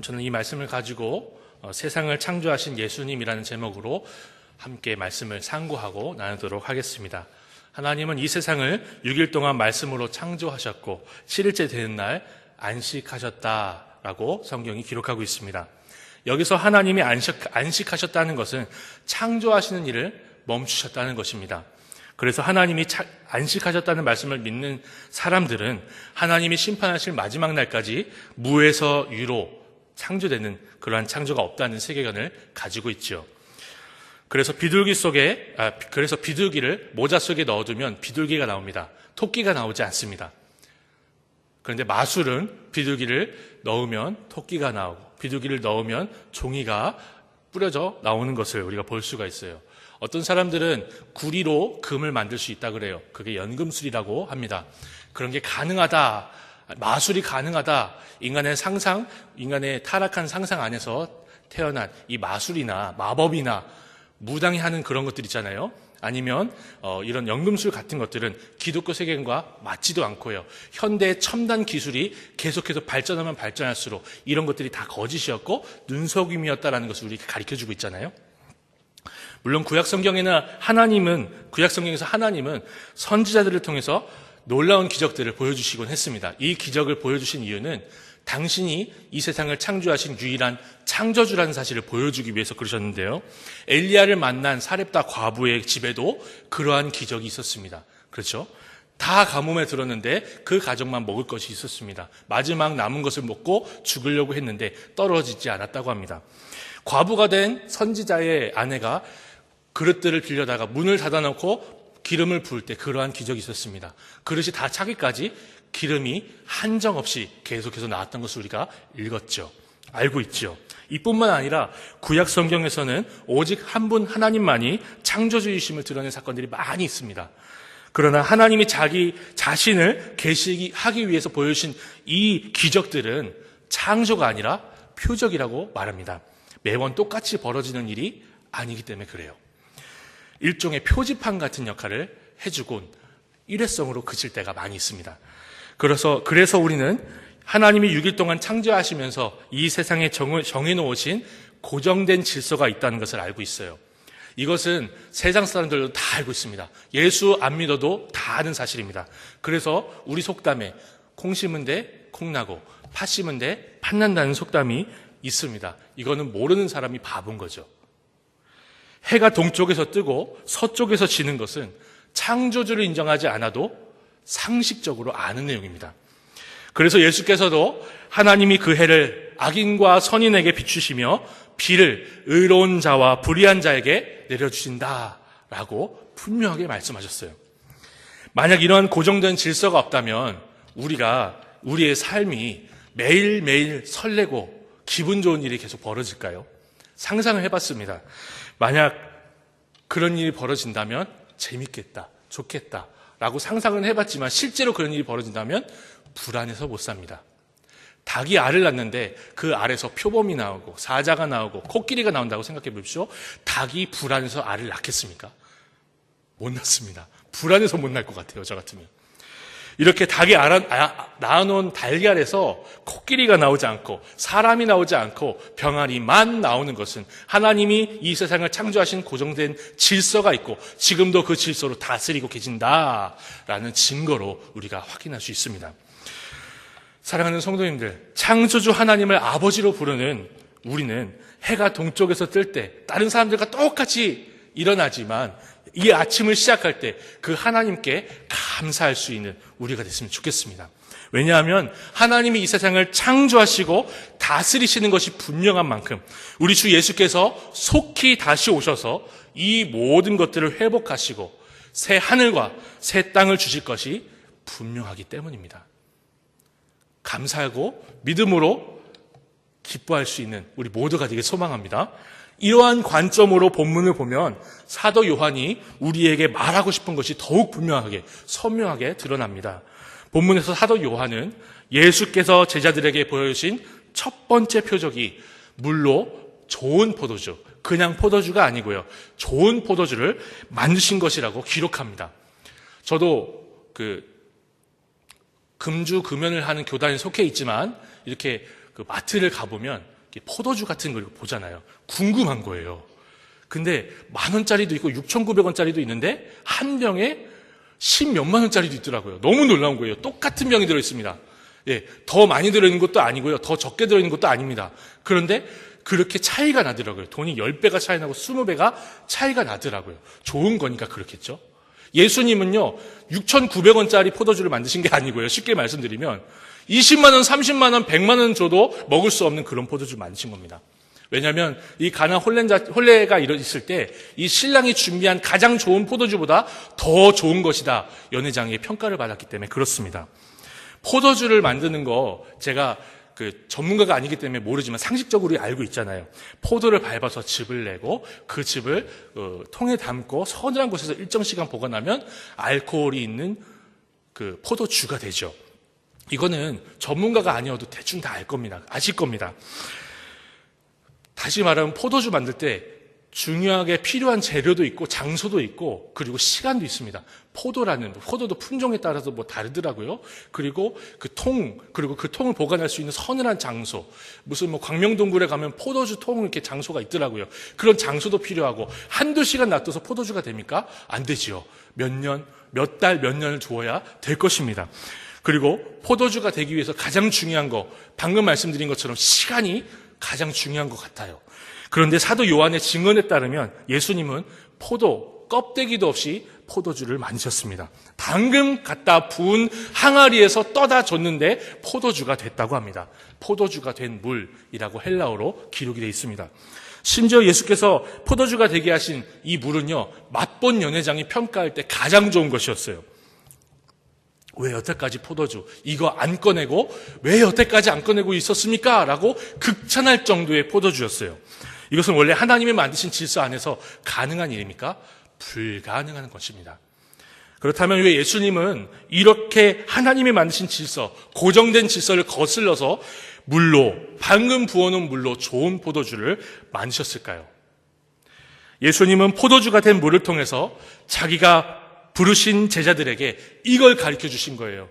저는 이 말씀을 가지고 세상을 창조하신 예수님이라는 제목으로 함께 말씀을 상고하고 나누도록 하겠습니다. 하나님은 이 세상을 6일 동안 말씀으로 창조하셨고 7일째 되는 날 안식하셨다라고 성경이 기록하고 있습니다. 여기서 하나님이 안식하셨다는 것은 창조하시는 일을 멈추셨다는 것입니다. 그래서 하나님이 안식하셨다는 말씀을 믿는 사람들은 하나님이 심판하실 마지막 날까지 무에서 유로 창조되는 그러한 창조가 없다는 세계관을 가지고 있죠. 그래서 비둘기를 모자 속에 넣어두면 비둘기가 나옵니다. 토끼가 나오지 않습니다. 그런데 마술은 비둘기를 넣으면 토끼가 나오고 비둘기를 넣으면 종이가 뿌려져 나오는 것을 우리가 볼 수가 있어요. 어떤 사람들은 구리로 금을 만들 수 있다 그래요. 그게 연금술이라고 합니다. 그런 게 가능하다, 마술이 가능하다, 인간의 타락한 상상 안에서 태어난 이 마술이나 마법이나 무당이 하는 그런 것들 있잖아요. 아니면 이런 연금술 같은 것들은 기독교 세계관과 맞지도 않고요. 현대의 첨단 기술이 계속해서 발전하면 발전할수록 이런 것들이 다 거짓이었고 눈속임이었다라는 것을 우리에게 가르쳐주고 있잖아요. 물론 구약성경에서 하나님은 선지자들을 통해서 놀라운 기적들을 보여주시곤 했습니다. 이 기적을 보여주신 이유는 당신이 이 세상을 창조하신 유일한 창조주라는 사실을 보여주기 위해서 그러셨는데요. 엘리야를 만난 사렙다 과부의 집에도 그러한 기적이 있었습니다. 그렇죠? 다 가뭄에 들었는데 그 가족만 먹을 것이 있었습니다. 마지막 남은 것을 먹고 죽으려고 했는데 떨어지지 않았다고 합니다. 과부가 된 선지자의 아내가 그릇들을 빌려다가 문을 닫아놓고 기름을 부을 때 그러한 기적이 있었습니다. 그릇이 다 차기까지 기름이 한정없이 계속해서 나왔던 것을 우리가 알고 있죠. 이뿐만 아니라 구약 성경에서는 오직 한 분 하나님만이 창조주이심을 드러낸 사건들이 많이 있습니다. 그러나 하나님이 자기 자신을 계시하기 위해서 보여주신 이 기적들은 창조가 아니라 표적이라고 말합니다. 매번 똑같이 벌어지는 일이 아니기 때문에 그래요. 일종의 표지판 같은 역할을 해주곤 일회성으로 그칠 때가 많이 있습니다. 그래서 우리는 하나님이 6일 동안 창조하시면서 이 세상에 정해놓으신 고정된 질서가 있다는 것을 알고 있어요. 이것은 세상 사람들도 다 알고 있습니다. 예수 안 믿어도 다 아는 사실입니다. 그래서 우리 속담에 콩 심은 데 콩나고 팥 심은 데 팥난다는 속담이 있습니다. 이거는 모르는 사람이 바본 거죠. 해가 동쪽에서 뜨고 서쪽에서 지는 것은 창조주를 인정하지 않아도 상식적으로 아는 내용입니다. 그래서 예수께서도 하나님이 그 해를 악인과 선인에게 비추시며 비를 의로운 자와 불의한 자에게 내려주신다라고 분명하게 말씀하셨어요. 만약 이러한 고정된 질서가 없다면 우리의 삶이 매일매일 설레고 기분 좋은 일이 계속 벌어질까요? 상상을 해봤습니다. 만약 그런 일이 벌어진다면 재밌겠다, 좋겠다 라고 상상은 해봤지만 실제로 그런 일이 벌어진다면 불안해서 못 삽니다. 닭이 알을 낳는데 그 알에서 표범이 나오고 사자가 나오고 코끼리가 나온다고 생각해 보십시오. 닭이 불안해서 알을 낳겠습니까? 못 낳습니다. 불안해서 못 낳을 것 같아요, 저 같으면. 이렇게 닭이 낳아놓은 달걀에서 코끼리가 나오지 않고 사람이 나오지 않고 병아리만 나오는 것은 하나님이 이 세상을 창조하신 고정된 질서가 있고 지금도 그 질서로 다스리고 계신다라는 증거로 우리가 확인할 수 있습니다. 사랑하는 성도님들, 창조주 하나님을 아버지로 부르는 우리는 해가 동쪽에서 뜰 때 다른 사람들과 똑같이 일어나지만 이 아침을 시작할 때 그 하나님께 감사할 수 있는 우리가 됐으면 좋겠습니다. 왜냐하면 하나님이 이 세상을 창조하시고 다스리시는 것이 분명한 만큼 우리 주 예수께서 속히 다시 오셔서 이 모든 것들을 회복하시고 새 하늘과 새 땅을 주실 것이 분명하기 때문입니다. 감사하고 믿음으로 기뻐할 수 있는 우리 모두가 되길 소망합니다. 이러한 관점으로 본문을 보면 사도 요한이 우리에게 말하고 싶은 것이 더욱 분명하게 선명하게 드러납니다. 본문에서 사도 요한은 예수께서 제자들에게 보여주신 첫 번째 표적이 물로 좋은 포도주, 그냥 포도주가 아니고요. 좋은 포도주를 만드신 것이라고 기록합니다. 저도 금주 금연을 하는 교단에 속해 있지만 이렇게 그 마트를 가보면 포도주 같은 걸 보잖아요. 궁금한 거예요. 근데 10,000원짜리도 있고 6,900원짜리도 있는데 한 병에 10몇만 원짜리도 있더라고요. 너무 놀라운 거예요. 똑같은 병이 들어있습니다. 예, 더 많이 들어있는 것도 아니고요. 더 적게 들어있는 것도 아닙니다. 그런데 그렇게 차이가 나더라고요. 돈이 10배가 차이 나고 20배가 차이가 나더라고요. 좋은 거니까 그렇겠죠. 예수님은요, 6,900원짜리 포도주를 만드신 게 아니고요. 쉽게 말씀드리면 20만 원, 30만 원, 100만 원 줘도 먹을 수 없는 그런 포도주를 만드신 겁니다. 왜냐하면 이 가나 혼례가 있을 때 이 신랑이 준비한 가장 좋은 포도주보다 더 좋은 것이다. 연회장의 평가를 받았기 때문에 그렇습니다. 포도주를 만드는 거 제가 그 전문가가 아니기 때문에 모르지만 상식적으로 알고 있잖아요. 포도를 밟아서 즙을 내고 그 즙을 통에 담고 서늘한 곳에서 일정 시간 보관하면 알코올이 있는 그 포도주가 되죠. 이거는 전문가가 아니어도 대충 다 알 겁니다. 아실 겁니다. 다시 말하면 포도주 만들 때 중요하게 필요한 재료도 있고 장소도 있고 그리고 시간도 있습니다. 포도도 품종에 따라서 뭐 다르더라고요. 그리고 그리고 그 통을 보관할 수 있는 서늘한 장소. 무슨 뭐 광명동굴에 가면 포도주 통 이렇게 장소가 있더라고요. 그런 장소도 필요하고 한두 시간 놔둬서 포도주가 됩니까? 안 되지요. 몇 달, 몇 년을 두어야 될 것입니다. 그리고 포도주가 되기 위해서 가장 중요한 거, 방금 말씀드린 것처럼 시간이 가장 중요한 것 같아요. 그런데 사도 요한의 증언에 따르면 예수님은 껍데기도 없이 포도주를 만드셨습니다. 방금 갖다 부은 항아리에서 떠다 줬는데 포도주가 됐다고 합니다. 포도주가 된 물이라고 헬라어로 기록이 되어 있습니다. 심지어 예수께서 포도주가 되게 하신 이 물은요, 맛본 연회장이 평가할 때 가장 좋은 것이었어요. 왜 여태까지 포도주 이거 안 꺼내고 왜 여태까지 안 꺼내고 있었습니까? 라고 극찬할 정도의 포도주였어요. 이것은 원래 하나님이 만드신 질서 안에서 가능한 일입니까? 불가능한 것입니다. 그렇다면 왜 예수님은 이렇게 하나님이 만드신 질서, 고정된 질서를 거슬러서 방금 부어놓은 물로 좋은 포도주를 만드셨을까요? 예수님은 포도주가 된 물을 통해서 자기가 부르신 제자들에게 이걸 가르쳐 주신 거예요.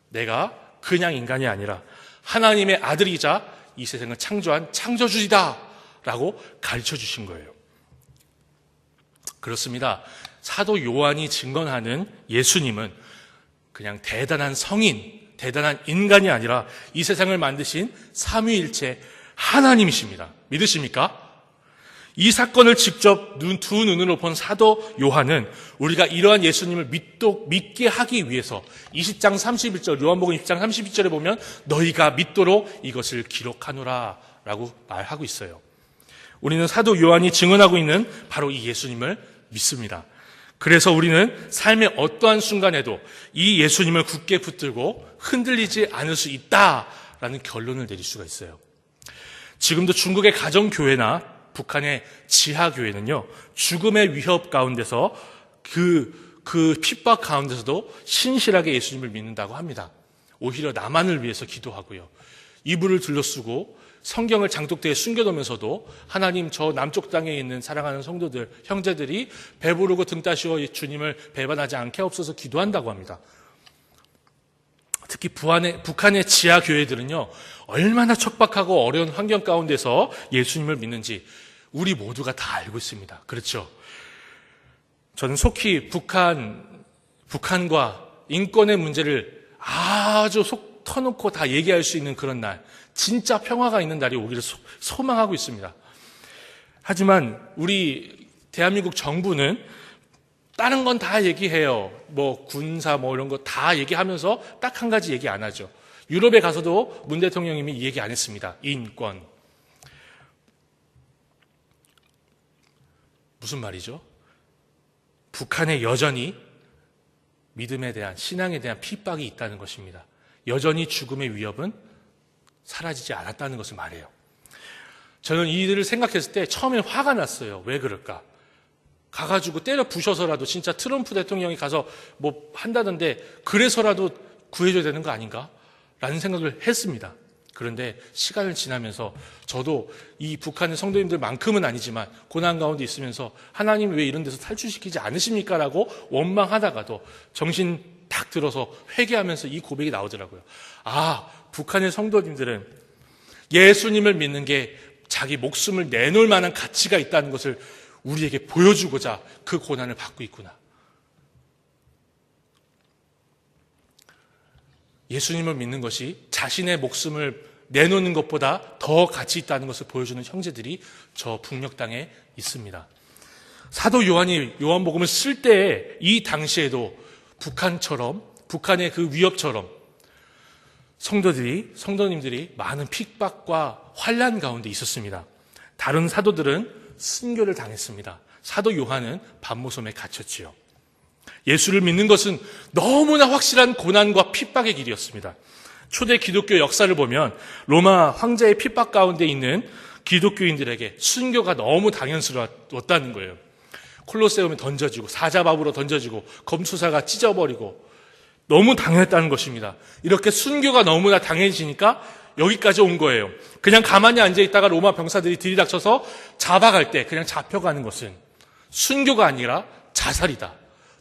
내가 그냥 인간이 아니라 하나님의 아들이자 이 세상을 창조한 창조주이다 라고 가르쳐 주신 거예요. 그렇습니다. 사도 요한이 증언하는 예수님은 그냥 대단한 성인, 대단한 인간이 아니라 이 세상을 만드신 삼위일체 하나님이십니다. 믿으십니까? 이 사건을 직접 두 눈으로 본 사도 요한은 우리가 이러한 예수님을 믿게 하기 위해서 20장 31절, 요한복음 20장 31절에 보면 너희가 믿도록 이것을 기록하노라 라고 말하고 있어요. 우리는 사도 요한이 증언하고 있는 바로 이 예수님을 믿습니다. 그래서 우리는 삶의 어떠한 순간에도 이 예수님을 굳게 붙들고 흔들리지 않을 수 있다라는 결론을 내릴 수가 있어요. 지금도 중국의 가정교회나 북한의 지하교회는요, 죽음의 위협 가운데서 그 핍박 가운데서도 신실하게 예수님을 믿는다고 합니다. 오히려 남한을 위해서 기도하고요. 이불을 둘러쓰고 성경을 장독대에 숨겨놓으면서도 하나님 저 남쪽 땅에 있는 사랑하는 성도들, 형제들이 배부르고 등 따시어 주님을 배반하지 않게 없어서 기도한다고 합니다. 특히 북한의 지하교회들은요, 얼마나 척박하고 어려운 환경 가운데서 예수님을 믿는지 우리 모두가 다 알고 있습니다. 그렇죠? 저는 속히 북한과 인권의 문제를 아주 속 터놓고 다 얘기할 수 있는 그런 날, 진짜 평화가 있는 날이 오기를 소망하고 있습니다. 하지만 우리 대한민국 정부는 다른 건 다 얘기해요. 뭐 군사 뭐 이런 거 다 얘기하면서 딱 한 가지 얘기 안 하죠. 유럽에 가서도 문 대통령님이 이 얘기 안 했습니다. 인권. 무슨 말이죠? 북한에 여전히 믿음에 대한, 신앙에 대한 핍박이 있다는 것입니다. 여전히 죽음의 위협은 사라지지 않았다는 것을 말해요. 저는 이 일을 생각했을 때 처음에 화가 났어요. 왜 그럴까? 가가지고 때려 부셔서라도 진짜 트럼프 대통령이 가서 뭐 한다던데 그래서라도 구해줘야 되는 거 아닌가? 라는 생각을 했습니다. 그런데 시간을 지나면서 저도 이 북한의 성도님들만큼은 아니지만 고난 가운데 있으면서 하나님 왜 이런 데서 탈출시키지 않으십니까? 라고 원망하다가도 정신 딱 들어서 회개하면서 이 고백이 나오더라고요. 아, 북한의 성도님들은 예수님을 믿는 게 자기 목숨을 내놓을 만한 가치가 있다는 것을 우리에게 보여주고자 그 고난을 받고 있구나. 예수님을 믿는 것이 자신의 목숨을 내놓는 것보다 더 가치 있다는 것을 보여주는 형제들이 저 북녘 땅에 있습니다. 사도 요한이 요한복음을 쓸 때 이 당시에도 북한의 그 위협처럼 성도님들이 많은 핍박과 환난 가운데 있었습니다. 다른 사도들은 순교를 당했습니다. 사도 요한은 반모섬에 갇혔지요. 예수를 믿는 것은 너무나 확실한 고난과 핍박의 길이었습니다. 초대 기독교 역사를 보면 로마 황제의 핍박 가운데 있는 기독교인들에게 순교가 너무 당연스러웠다는 거예요. 콜로세움에 던져지고 사자밥으로 던져지고 검투사가 찢어버리고 너무 당연했다는 것입니다. 이렇게 순교가 너무나 당연해지니까 여기까지 온 거예요. 그냥 가만히 앉아있다가 로마 병사들이 들이닥쳐서 잡아갈 때 그냥 잡혀가는 것은 순교가 아니라 자살이다.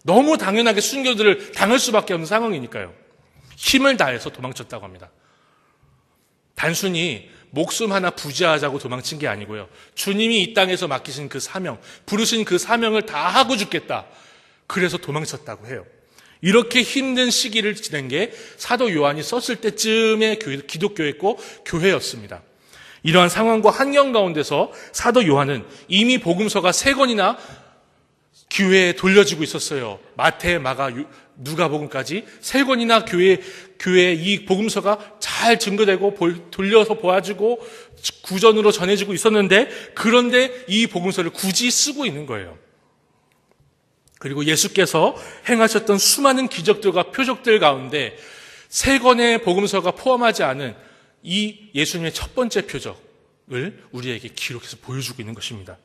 너무 당연하게 순교들을 당할 수밖에 없는 상황이니까요. 힘을 다해서 도망쳤다고 합니다. 단순히 목숨 하나 부지하자고 도망친 게 아니고요. 주님이 이 땅에서 맡기신 그 사명, 부르신 그 사명을 다 하고 죽겠다. 그래서 도망쳤다고 해요. 이렇게 힘든 시기를 지낸 게 사도 요한이 썼을 때쯤의 기독교였고 교회였습니다. 이러한 상황과 환경 가운데서 사도 요한은 이미 복음서가 3권이나 교회에 돌려지고 있었어요. 마태, 마가, 누가복음까지 3권이나 교회에 이 복음서가 잘 증거되고 돌려서 보아지고 구전으로 전해지고 있었는데, 그런데 이 복음서를 굳이 쓰고 있는 거예요. 그리고 예수께서 행하셨던 수많은 기적들과 표적들 가운데 3권의 복음서가 포함하지 않은 이 예수님의 첫 번째 표적을 우리에게 기록해서 보여주고 있는 것입니다.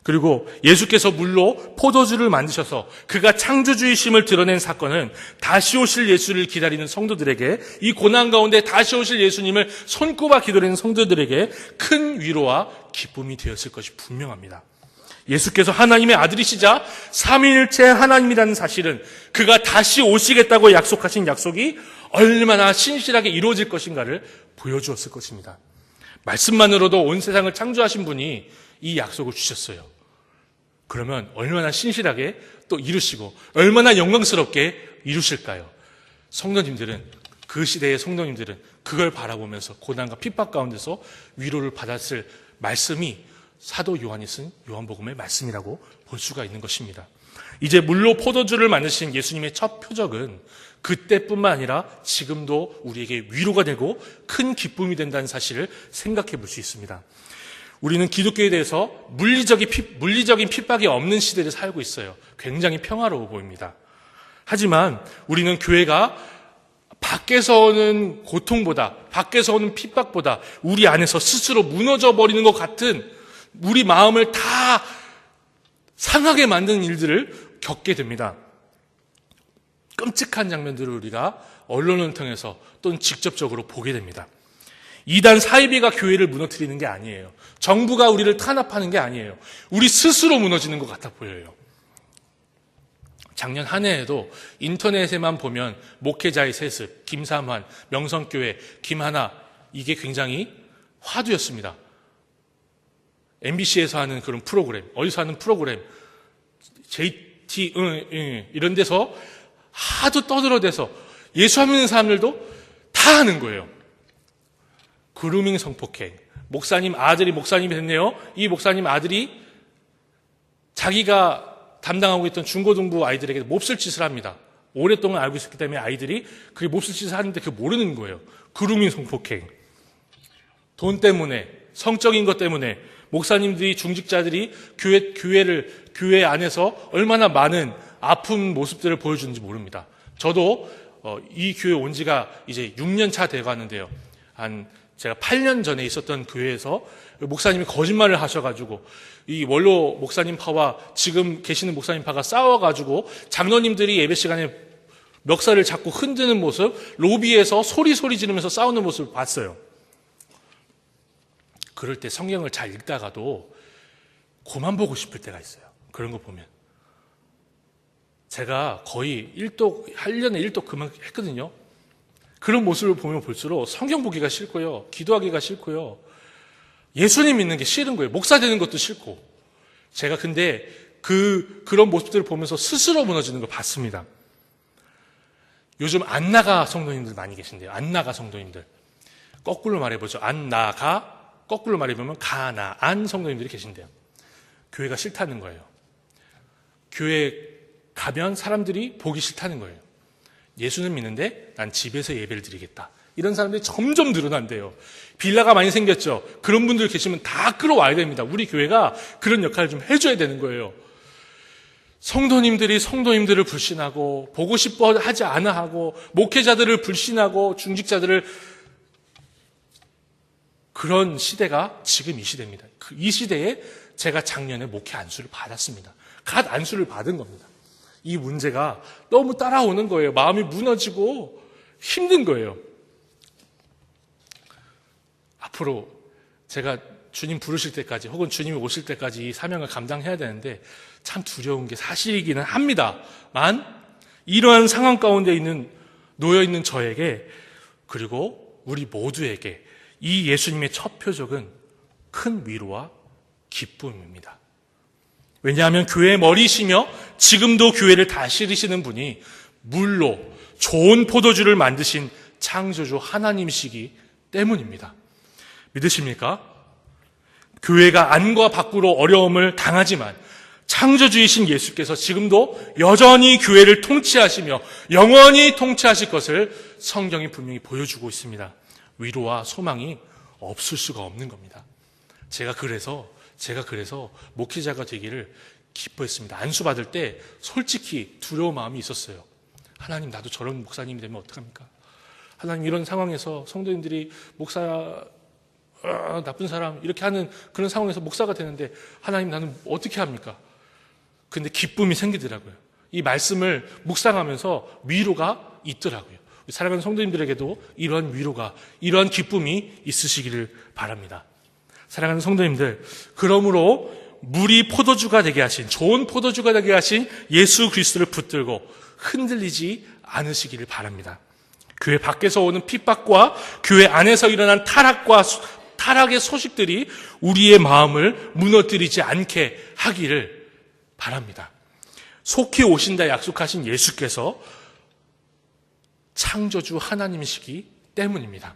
그리고 예수께서 물로 포도주를 만드셔서 그가 창조주이심을 드러낸 사건은 다시 오실 예수를 기다리는 성도들에게, 이 고난 가운데 다시 오실 예수님을 손꼽아 기다리는 성도들에게 큰 위로와 기쁨이 되었을 것이 분명합니다. 예수께서 하나님의 아들이시자 삼위일체 하나님이라는 사실은 그가 다시 오시겠다고 약속하신 약속이 얼마나 신실하게 이루어질 것인가를 보여주었을 것입니다. 말씀만으로도 온 세상을 창조하신 분이 이 약속을 주셨어요. 그러면 얼마나 신실하게 또 이루시고 얼마나 영광스럽게 이루실까요? 성도님들은, 그 시대의 성도님들은 그걸 바라보면서 고난과 핍박 가운데서 위로를 받았을 말씀이 사도 요한이 쓴 요한복음의 말씀이라고 볼 수가 있는 것입니다. 이제 물로 포도주를 만드신 예수님의 첫 표적은 그때뿐만 아니라 지금도 우리에게 위로가 되고 큰 기쁨이 된다는 사실을 생각해 볼 수 있습니다. 우리는 기독교에 대해서 물리적인 핍박이 없는 시대를 살고 있어요. 굉장히 평화로워 보입니다. 하지만 우리는 교회가 밖에서 오는 고통보다, 밖에서 오는 핍박보다 우리 안에서 스스로 무너져 버리는 것 같은, 우리 마음을 다 상하게 만드는 일들을 겪게 됩니다. 끔찍한 장면들을 우리가 언론을 통해서 또는 직접적으로 보게 됩니다. 이단 사이비가 교회를 무너뜨리는 게 아니에요. 정부가 우리를 탄압하는 게 아니에요. 우리 스스로 무너지는 것 같아 보여요. 작년 한 해에도 인터넷에만 보면 목회자의 세습, 김삼환, 명성교회, 김하나, 이게 굉장히 화두였습니다. MBC에서 하는 그런 프로그램, 어디서 하는 프로그램, JT, 이런 데서 하도 떠들어대서 예수 안 믿는 사람들도 다 하는 거예요. 그루밍 성폭행. 목사님 아들이 목사님이 됐네요. 이 목사님 아들이 자기가 담당하고 있던 중고등부 아이들에게 몹쓸 짓을 합니다. 오랫동안 알고 있었기 때문에 아이들이 그게 몹쓸 짓을 하는데 그게 모르는 거예요. 그루밍 성폭행. 돈 때문에, 성적인 것 때문에 목사님들이, 중직자들이 교회 안에서 얼마나 많은 아픈 모습들을 보여주는지 모릅니다. 저도 이 교회 온 지가 이제 6년 차 돼가는데요. 제가 8년 전에 있었던 교회에서 목사님이 거짓말을 하셔가지고 이 원로 목사님파와 지금 계시는 목사님파가 싸워가지고 장로님들이 예배 시간에 멱살을 잡고 흔드는 모습, 로비에서 소리 지르면서 싸우는 모습을 봤어요. 그럴 때 성경을 잘 읽다가도 그만 보고 싶을 때가 있어요. 그런 거 보면. 제가 거의 1년 1독 그만 했거든요. 그런 모습을 보면 볼수록 성경 보기가 싫고요. 기도하기가 싫고요. 예수님 믿는 게 싫은 거예요. 목사 되는 것도 싫고. 제가 근데 그런 모습들을 보면서 스스로 무너지는 걸 봤습니다. 요즘 안 나가 성도님들 많이 계신데요. 안 나가 성도님들. 거꾸로 말해보죠. 안 나가, 거꾸로 말해보면 가나, 안 성도님들이 계신데요. 교회가 싫다는 거예요. 교회 가면 사람들이 보기 싫다는 거예요. 예수는 믿는데 난 집에서 예배를 드리겠다. 이런 사람들이 점점 늘어난대요. 빌라가 많이 생겼죠. 그런 분들 계시면 다 끌어와야 됩니다. 우리 교회가 그런 역할을 좀 해줘야 되는 거예요. 성도님들이 성도님들을 불신하고 보고 싶어 하지 않아 하고 목회자들을 불신하고 중직자들을 그런 시대가 지금 이 시대입니다. 이 시대에 제가 작년에 목회 안수를 받았습니다. 갓 안수를 받은 겁니다. 이 문제가 너무 따라오는 거예요. 마음이 무너지고 힘든 거예요. 앞으로 제가 주님 부르실 때까지 혹은 주님이 오실 때까지 이 사명을 감당해야 되는데 참 두려운 게 사실이기는 합니다만 이러한 상황 가운데 놓여 있는 저에게 그리고 우리 모두에게 이 예수님의 첫 표적은 큰 위로와 기쁨입니다. 왜냐하면 교회의 머리시며 지금도 교회를 다스리시는 분이 물로 좋은 포도주를 만드신 창조주 하나님이시기 때문입니다. 믿으십니까? 교회가 안과 밖으로 어려움을 당하지만 창조주이신 예수께서 지금도 여전히 교회를 통치하시며 영원히 통치하실 것을 성경이 분명히 보여주고 있습니다. 위로와 소망이 없을 수가 없는 겁니다. 제가 그래서 목회자가 되기를 기뻐했습니다. 안수 받을 때 솔직히 두려운 마음이 있었어요. 하나님, 나도 저런 목사님이 되면 어떡합니까? 하나님, 이런 상황에서 성도님들이 목사 나쁜 사람 이렇게 하는 그런 상황에서 목사가 되는데 하나님, 나는 어떻게 합니까? 근데 기쁨이 생기더라고요. 이 말씀을 묵상하면서 위로가 있더라고요. 사랑하는 성도님들에게도 이러한 위로가, 이러한 기쁨이 있으시기를 바랍니다. 사랑하는 성도님들, 그러므로 물이 포도주가 되게 하신, 좋은 포도주가 되게 하신 예수 그리스도를 붙들고 흔들리지 않으시기를 바랍니다. 교회 밖에서 오는 핍박과 교회 안에서 일어난 타락의 소식들이 우리의 마음을 무너뜨리지 않게 하기를 바랍니다. 속히 오신다 약속하신 예수께서 창조주 하나님이시기 때문입니다.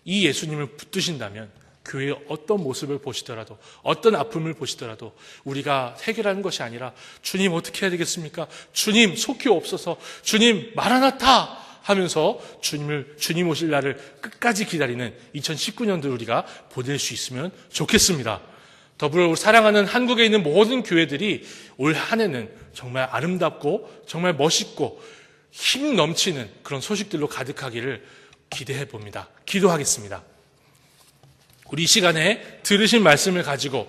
이 예수님을 붙드신다면 교회의 어떤 모습을 보시더라도 어떤 아픔을 보시더라도 우리가 해결하는 것이 아니라 주님 어떻게 해야 되겠습니까? 주님 속히 없어서 주님 마라나타 하면서 주님 오실 날을 끝까지 기다리는 2019년도 우리가 보낼 수 있으면 좋겠습니다. 더불어 사랑하는 한국에 있는 모든 교회들이 올 한 해는 정말 아름답고 정말 멋있고 힘 넘치는 그런 소식들로 가득하기를 기대해 봅니다. 기도하겠습니다. 우리 이 시간에 들으신 말씀을 가지고